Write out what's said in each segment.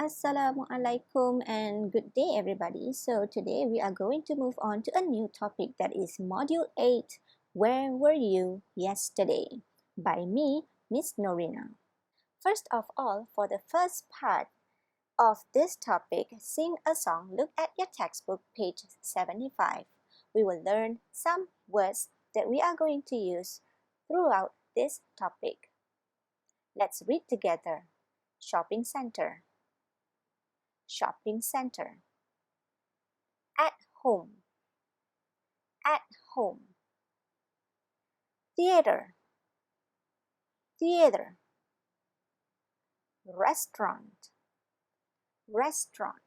Assalamualaikum and good day everybody. So today we are going to move on to a new topic that is Module 8, Where Were You Yesterday? By me, Miss Norina. First of all, for the first part of this topic, Sing a Song, look at your textbook, page 75. We will learn some words that we are going to use throughout this topic. Let's read together. Shopping center. Shopping center. At home. At home. Theater. Theater. Restaurant. Restaurant.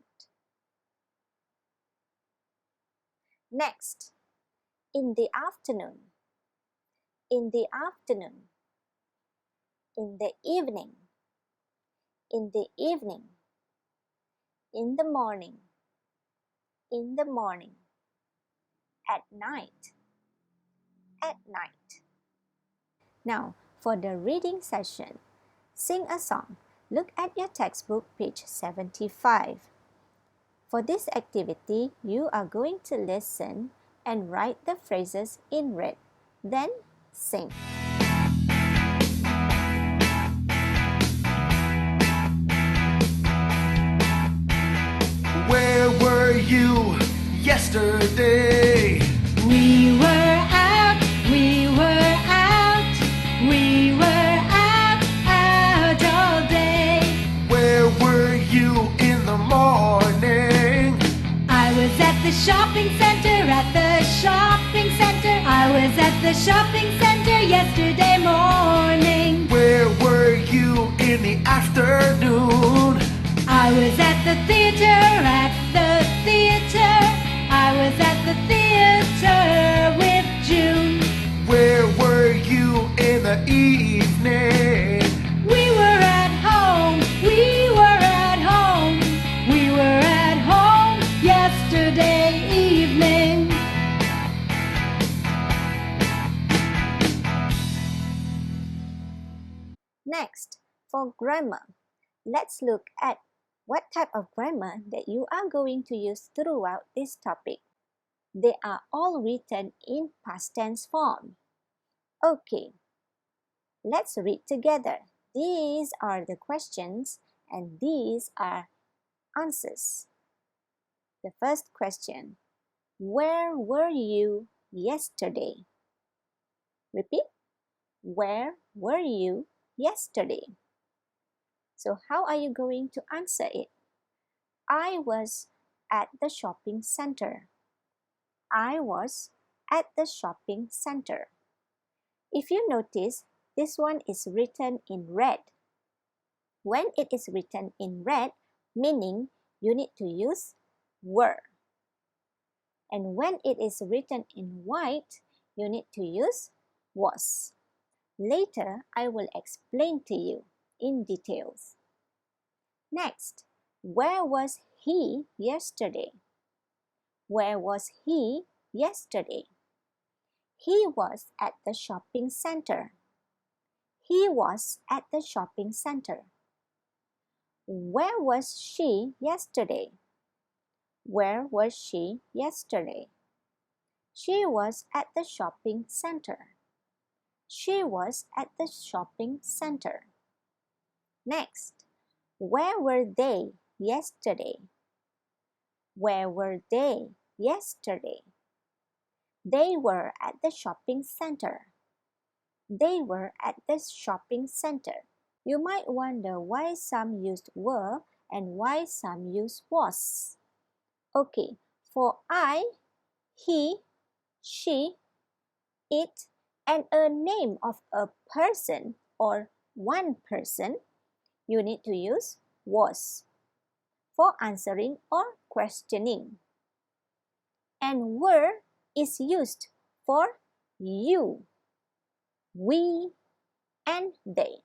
Next, in the afternoon. In the afternoon. In the evening. In the evening. In the morning. In the morning. At night. At night. Now, for the reading session, sing a song. Look at your textbook, page 75. For this activity, you are going to listen and write the phrases in red. Then, sing. Where were you yesterday? We were out, we were out, we were out all day. Where were you in the morning? I was at the shopping center, at the shopping center. I was at the shopping center yesterday morning. Where were you in the afternoon? I was at the theater, at the theater. I was at the theater with June. Where were you in the evening? We were at home, we were at home. We were at home yesterday evening. Next, for grammar, let's look at what type of grammar that you are going to use throughout this topic. They are all written in past tense form. Okay, let's read together. These are the questions and these are answers. The first question, where were you yesterday? Repeat, where were you yesterday? So how are you going to answer it? I was at the shopping center. I was at the shopping center. If you notice, this one is written in red. When it is written in red, meaning you need to use were. And when it is written in white, you need to use was. Later, I will explain to you in details. Next, where was he yesterday? Where was he yesterday? He was at the shopping center. He was at the shopping center. Where was she yesterday? Where was she yesterday? She was at the shopping center. She was at the shopping center. Next, where were they yesterday? Where were they yesterday? They were at the shopping center. They were at the shopping center. You might wonder why some used were and why some used was. Okay, for I, he, she, it, and a name of a person or one person, you need to use was for answering or questioning. And were is used for you, we, and they.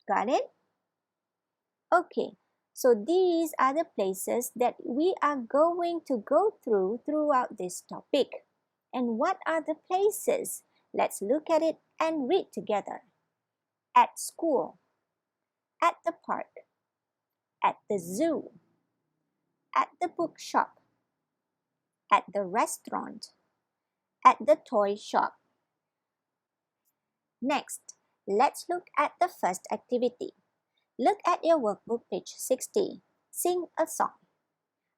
Got it? Okay, so these are the places that we are going to go throughout this topic. And what are the places? Let's look at it and read together. At school, at the park, at the zoo, at the bookshop, at the restaurant, at the toy shop. Next, let's look at the first activity. Look at your workbook, page 60. Sing a song.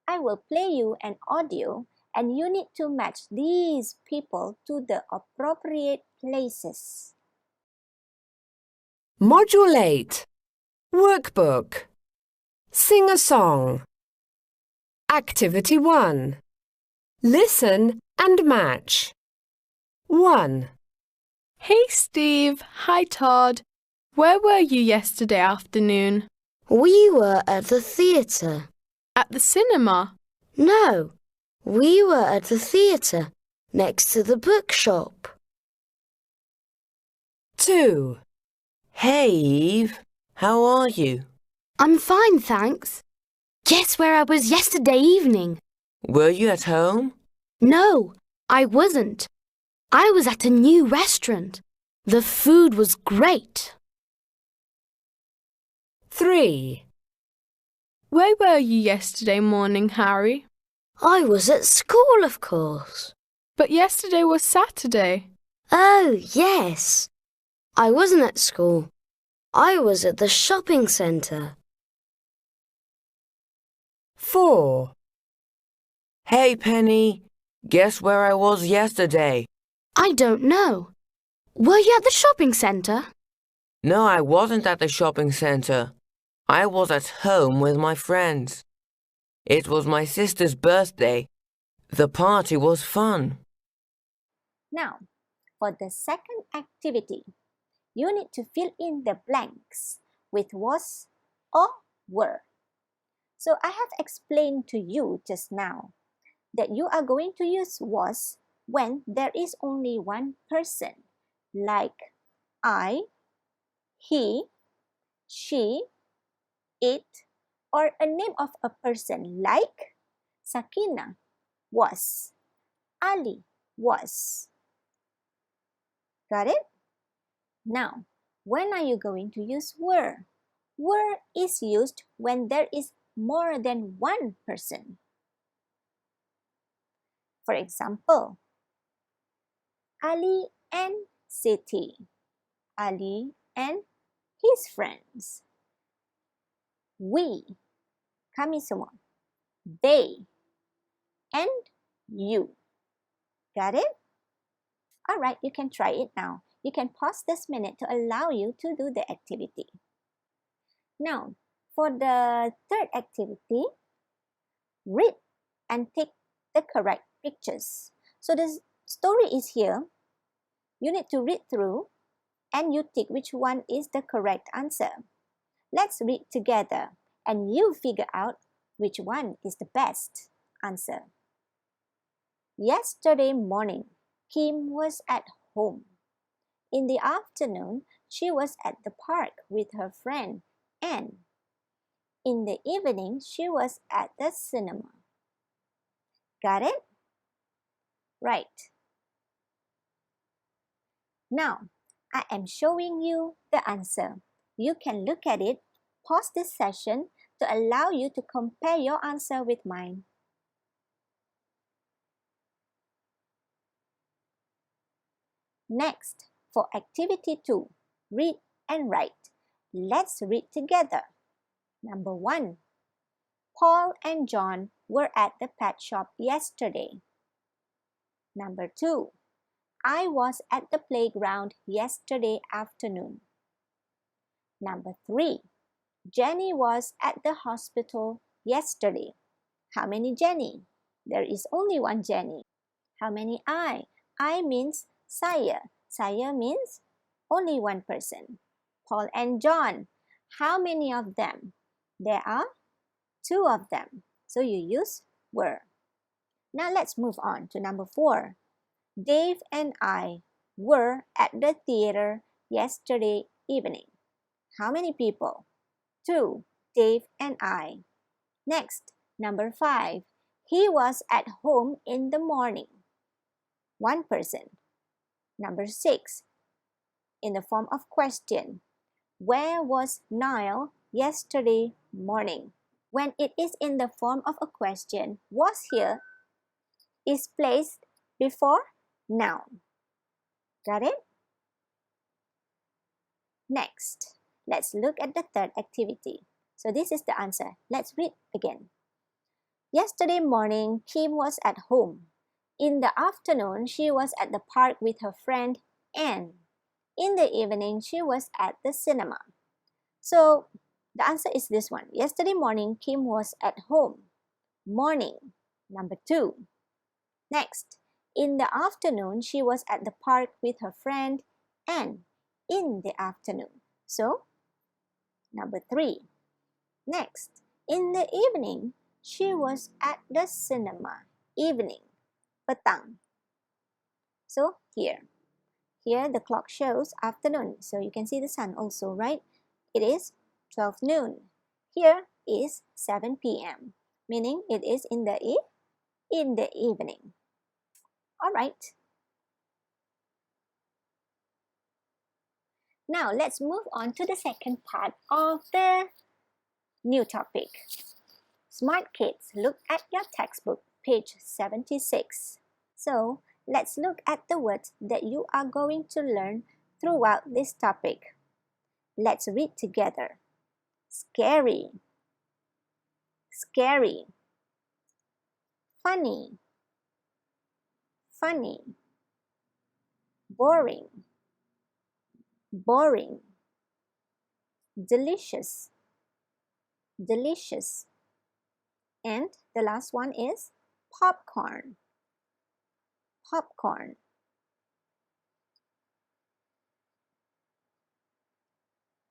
I will play you an audio and you need to match these people to the appropriate places. Module 8. Workbook. Sing a song. Activity 1. Listen and match. 1. Hey Steve, hi Todd. Where were you yesterday afternoon? We were at the theatre. At the cinema? No, we were at the theatre next to the bookshop. 2. Hey Eve, how are you? I'm fine, thanks. Guess where I was yesterday evening? Were you at home? No, I wasn't. I was at a new restaurant. The food was great. 3. Where were you yesterday morning, Harry? I was at school, of course. But yesterday was Saturday. Oh, yes. I wasn't at school. I was at the shopping centre. 4. Hey Penny, guess where I was yesterday? I don't know. Were you at the shopping centre? No, I wasn't at the shopping centre. I was at home with my friends. It was my sister's birthday. The party was fun. Now, for the second activity, you need to fill in the blanks with was or were. So I have explained to you just now that you are going to use was when there is only one person, like I, he, she, it, or a name of a person like Sakina was, Ali was. Got it? Now, when are you going to use were? Were is used when there is more than one person. For example, Ali and Siti, Ali and his friends. We, kami semua. They, and you. Got it? Alright, you can try it now. You can pause this minute to allow you to do the activity. Now, for the third activity, read and take the correct pictures. So the story is here. You need to read through and you tick which one is the correct answer. Let's read together and you figure out which one is the best answer. Yesterday morning, Kim was at home. In the afternoon, she was at the park with her friend Anne. In the evening, she was at the cinema. Got it? Right. Now, I am showing you the answer. You can look at it, pause this session to allow you to compare your answer with mine. Next, for activity 2, read and write. Let's read together. Number 1. Paul and John were at the pet shop yesterday. Number 2. I was at the playground yesterday afternoon. Number 3. Jenny was at the hospital yesterday. How many Jenny? There is only one Jenny. How many I? I means saya. Saya means only one person. Paul and John. How many of them? There are 2 of them. So you use were. Now let's move on to number 4. Dave and I were at the theater yesterday evening. How many people? 2. Dave and I. Next, number 5. He was at home in the morning. 1 person. Number 6. In the form of question. Where was Niall yesterday morning. When it is in the form of a question, was here is placed before noun. Got it? Next, let's look at the third activity. So this is the answer. Let's read again. Yesterday morning, Kim was at home. In the afternoon, she was at the park with her friend Anne. In the evening, she was at the cinema. So the answer is this one. Yesterday morning, Kim was at home. Morning, number 2. Next, in the afternoon, she was at the park with her friend Anne. In the afternoon. So, number 3. Next, in the evening, she was at the cinema. Evening, petang. So, here the clock shows afternoon. So, you can see the sun also, right? It is 12 noon. Here is 7 p.m. Meaning it is in the evening. All right. Now, let's move on to the second part of the new topic. Smart kids, look at your textbook, page 76. So, let's look at the words that you are going to learn throughout this topic. Let's read together. Scary, scary. Funny, funny. Boring, boring. Delicious, delicious. And the last one is popcorn, popcorn.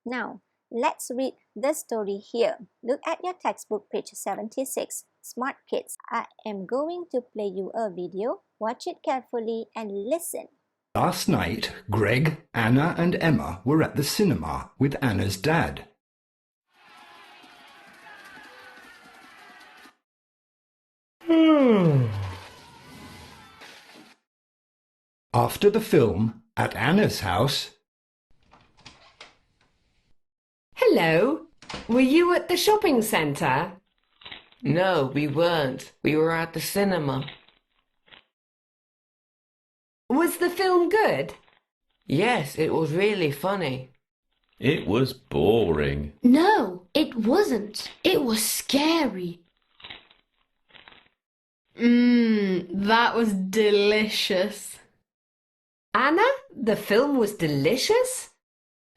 Now, let's read the story here. Look at your textbook, page 76. Smart kids, I am going to play you a video. Watch it carefully and listen. Last night, Greg, Anna, and Emma were at the cinema with Anna's dad. After the film, at Anna's house, Hello. Were you at the shopping centre? No, we weren't. We were at the cinema. Was the film good? Yes, it was really funny. It was boring. No, it wasn't. It was scary. That was delicious. Anna, the film was delicious?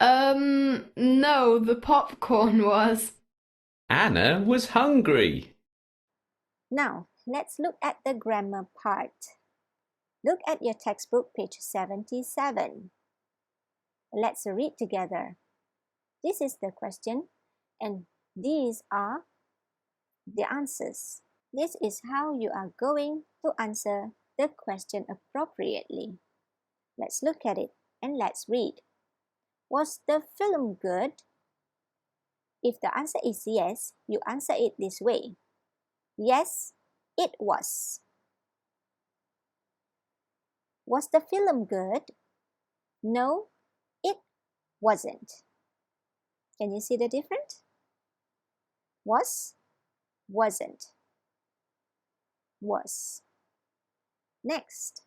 No, the popcorn was. Anna was hungry. Now, let's look at the grammar part. Look at your textbook, page 77. Let's read together. This is the question, and these are the answers. This is how you are going to answer the question appropriately. Let's look at it and let's read. Was the film good? If the answer is yes, you answer it this way. Yes, it was. Was the film good? No, it wasn't. Can you see the difference? Was, wasn't. Was. Next,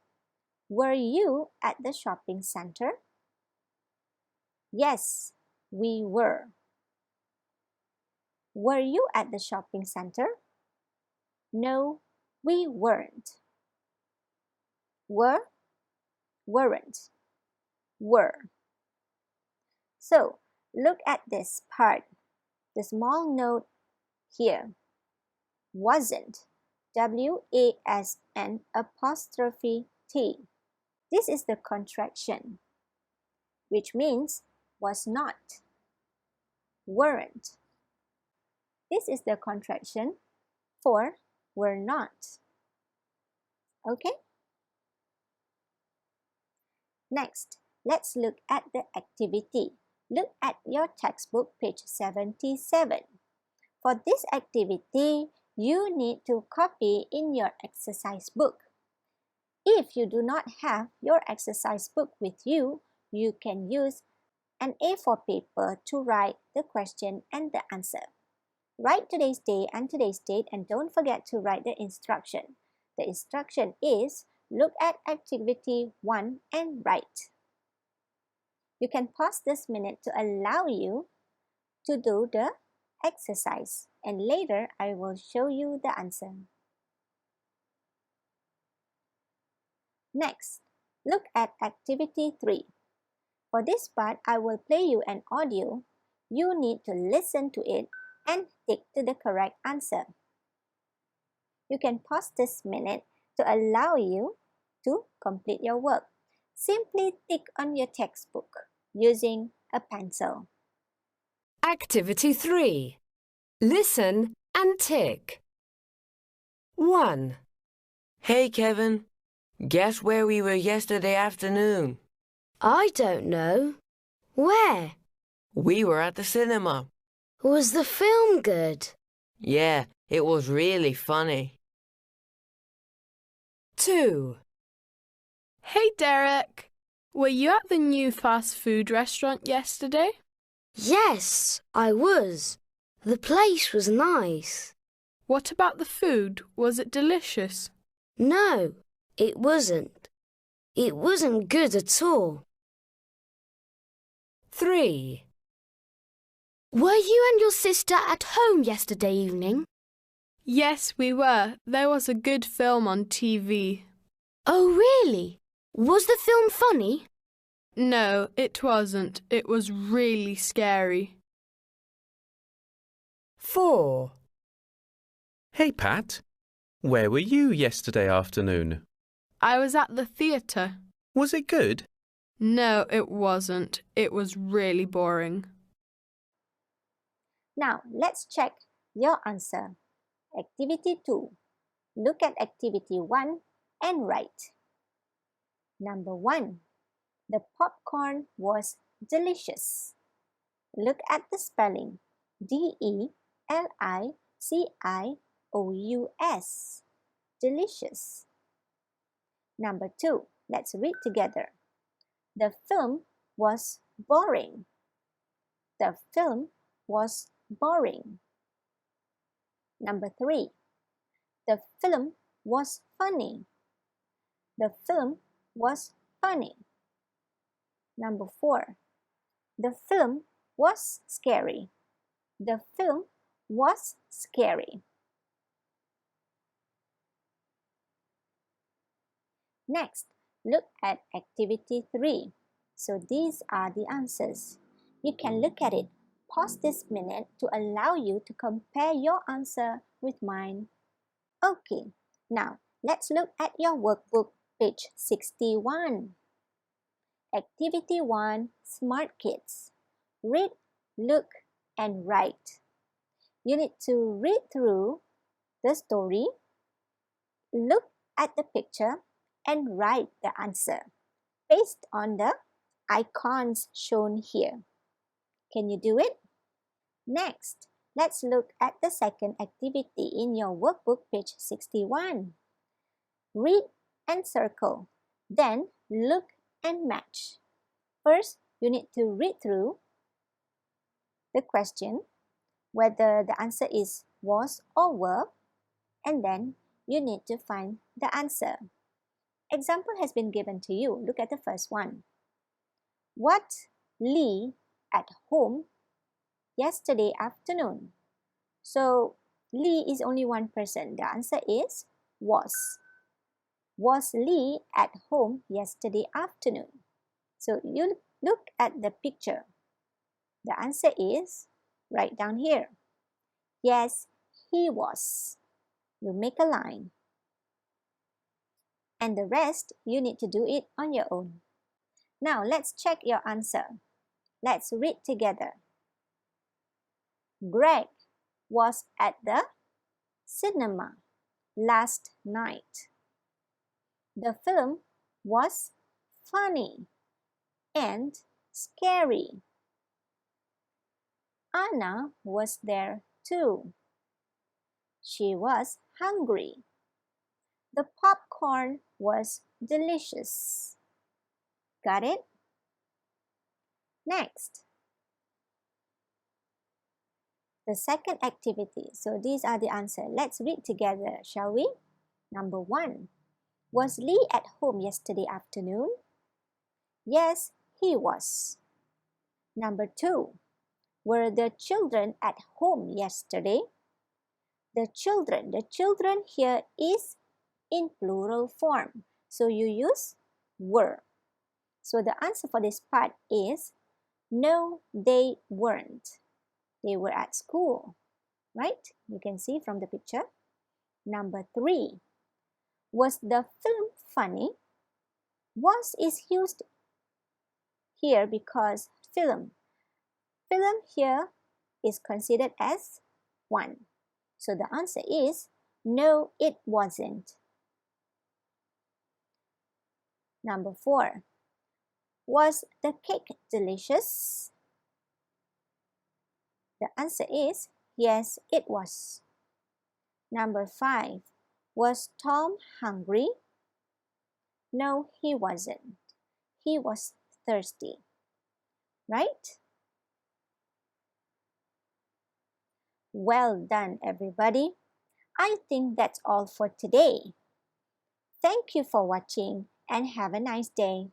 were you at the shopping center? Yes, we were. Were you at the shopping center? No, we weren't. Were, weren't, were. So, look at this part, the small note here. Wasn't, W-A-S-N''T. This is the contraction, which means was not, weren't. This is the contraction for were not. Okay? Next, let's look at the activity. Look at your textbook, page 77. For this activity, you need to copy in your exercise book. If you do not have your exercise book with you, you can use an A4 paper to write the question and the answer. Write today's day and today's date, and don't forget to write the instruction. The instruction is look at activity 1 and write. You can pause this minute to allow you to do the exercise, and later I will show you the answer. Next, look at activity 3. For this part, I will play you an audio. You need to listen to it and tick to the correct answer. You can pause this minute to allow you to complete your work. Simply tick on your textbook using a pencil. Activity 3. Listen and tick. 1. Hey, Kevin. Guess where we were yesterday afternoon? I don't know. Where? We were at the cinema. Was the film good? Yeah, it was really funny. 2. Hey Derek, were you at the new fast food restaurant yesterday? Yes, I was. The place was nice. What about the food? Was it delicious? No, it wasn't. It wasn't good at all. 3. Were you and your sister at home yesterday evening? Yes, we were. There was a good film on TV. Oh, really? Was the film funny? No, it wasn't. It was really scary. 4. Hey, Pat. Where were you yesterday afternoon? I was at the theatre. Was it good? No, it wasn't. It was really boring. Now, let's check your answer. Activity 2. Look at activity 1 and write. Number 1. The popcorn was delicious. Look at the spelling. D-E-L-I-C-I-O-U-S. Delicious. Number 2. Let's read together. The film was boring. The film was boring. Number 3. The film was funny. The film was funny. Number 4. The film was scary. The film was scary. Next, look at activity 3. So these are the answers. You can look at it. Pause this minute to allow you to compare your answer with mine. Okay, now let's look at your workbook, page 61. Activity 1, Smart Kids. Read, look, and write. You need to read through the story, look at the picture, and write the answer based on the icons shown here. Can you do it? Next, let's look at the second activity in your workbook, page 61. Read and circle, then look and match. First, you need to read through the question, whether the answer is was or were, and then you need to find the answer. Example has been given to you. Look at the first one. Was Lee at home yesterday afternoon? So, Lee is only one person. The answer is was. Was Lee at home yesterday afternoon? So, you look at the picture. The answer is right down here. Yes, he was. You make a line. And the rest, you need to do it on your own. Now, let's check your answer. Let's read together. Greg was at the cinema last night. The film was funny and scary. Anna was there too. She was hungry. The popcorn was delicious. Got it? Next, the second activity. So these are the answers. Let's read together, shall we? Number 1. Was Lee at home yesterday afternoon? Yes, he was. Number 2. Were the children at home yesterday? The children here is in plural form. So you use were. So the answer for this part is no, they weren't. They were at school, right? You can see from the picture. Number 3. Was the film funny? Was is used here because film here is considered as 1. So the answer is no, it wasn't. Number 4. Was the cake delicious? The answer is yes, it was. Number 5. Was Tom hungry? No, he wasn't. He was thirsty. Right? Well done, everybody. I think that's all for today. Thank you for watching and have a nice day.